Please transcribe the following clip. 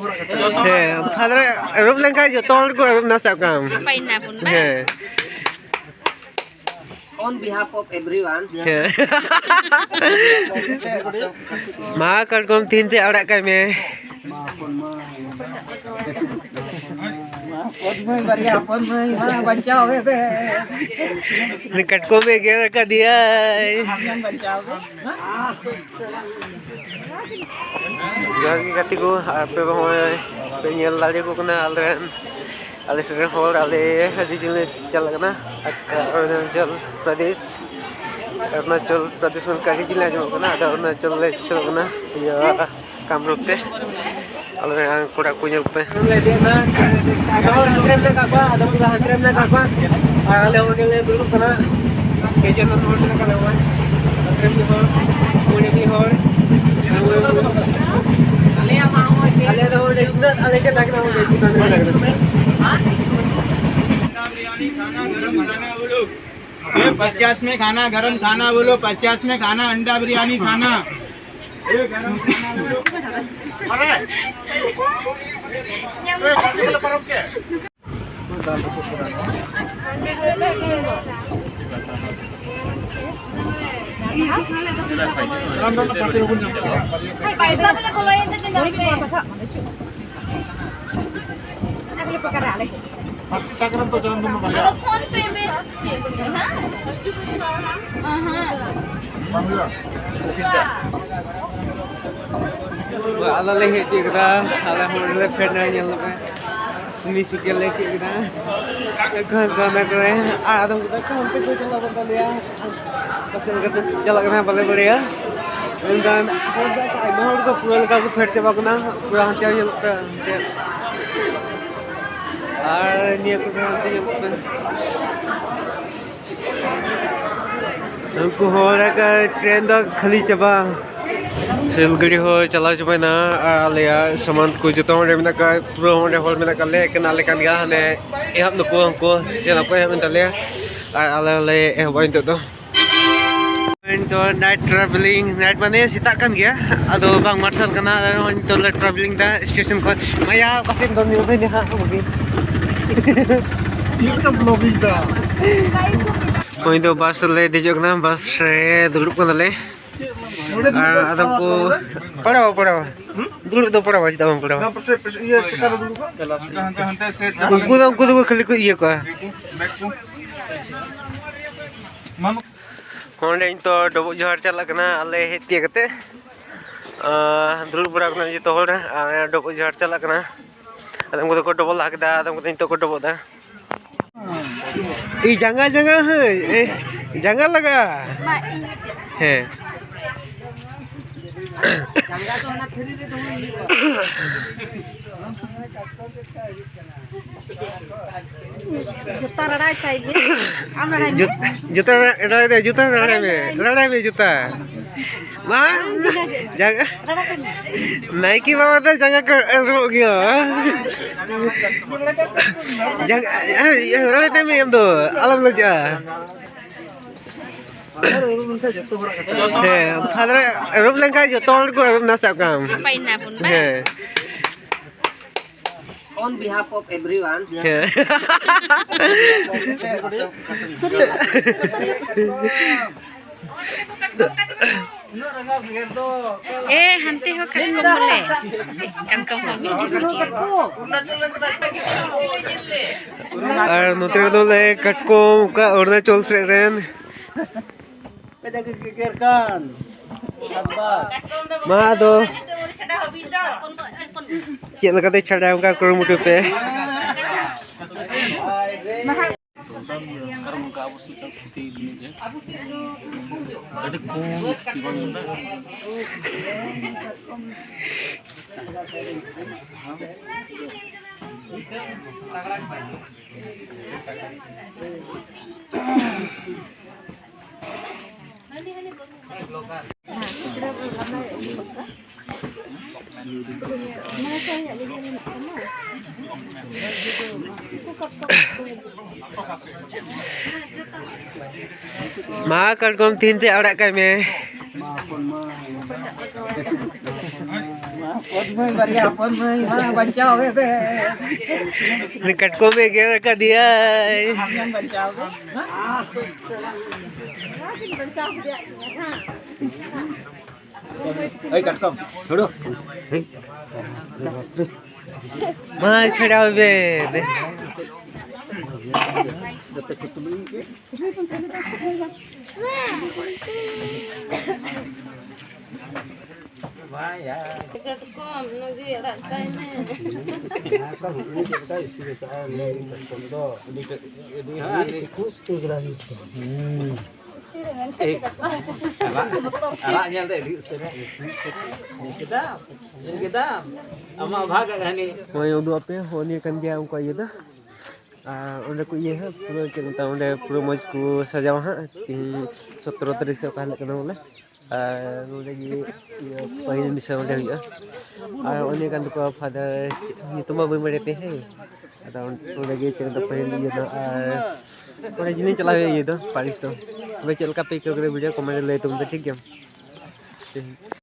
Father रूप लेंका जो तोड़ को रूप ना सब काम On behalf of everyone, मा कर कोम तीन ते औरत का में निकट को में गया का दिया जागी कति को पे पे nyel lari ko kena alren alisren hol ale hadi jile chalagna Arunachal Pradesh में काफी जिला जो कना अरुणाचल ले चलना या कामरूप ते अलरे कोड़ा कुnyel पे ले देना ट्रेन ले काबा ada ट्रेन ले काबा ale hotel dulu kena kejen hotel ले kana wan ट्रेन में और पुणे की और ale दा होटल इतना ale के तक ना होटल इतना नहीं लग रहा बिरयानी खाना गरम खाना बोलो 50 में खाना गरम खाना बोलो 50 में खाना अंडा बिरयानी खाना गरम खाना बोलो अरे फोन पे में ala le kira ala hole fena nyal pe music le kira गाना करे आदम kita kan पे कोई चला बता लिया पसंद करते चला करना भले बढ़िया dan होगा का माहौल को पूरा का फेट चबा करना पूरा हत्या ये और निया को हत्या ये हमको हो रहा का ट्रेन दा खाली चबा सिलगड़ी हो चला चुपे ना आलिया सामान को जतो होंडे में का पूरा होंडे हॉल में का ले कनाले का गया ने एहब नको हमको चला पे हम तले आले ए बइन तो नाइट ट्रैवलिंग नाइट माने सीता kan gया अदो बांग मार्शल कना तो ले ट्रैवलिंग दा स्टेशन को माया कसे दो नि बे हा होगी ठीक तो ब्लॉगिंग दा कोई तो बस ले दिजो ना बस रे दुड़ुप कनले आदम को पढ़ाओ दुड़ुप तो पढ़ाओ जिता हम पढ़ाओ उनको तो खाली को ये को होंडे तो डबो जोहर चला कना आले हेतिया कते दुड़ुप बड़ा कना जितो होल डबो जोहर चला कना आदम को डबो लागदा आदम को तो डबो दा ई जंगा है ए जंगा लगा है जंगा तो ना थरी रे जूता रड़ाई चाहिए जूता रड़ाई में जूता मां जंगा नाइकी बाबा तो जंगा रो गया जंगा रड़ाई में हम तो अलग लग जा फादर रूप लेंका जो तोड़ को रूप ना सब काम on behalf of everyone, hanti ho kan boleh kan और नोते तो ले कटको का अरुणाचल से रेन मा दो चेक लगाते छड़ा उनका कुरुमुटु पे मा कर कोम तीन ते औरत का में Ini katkom में गया रखा दिया मार छड़ाओ बे Mau udah apa ya? Ini kan dia uang kaya dah. Udah ku iya pura cerita udah pura mau ku sajaw ha. 17 tarik sa kanak kana ulah. Lagi ya pahin bisa udah ya. Ini kan tuh pada itu mah boleh teh. Ada lagi cerita pahin dia dah. Udah jenis celah ya itu Paris tuh. Coba cek lengkap video komen like itu ठीक है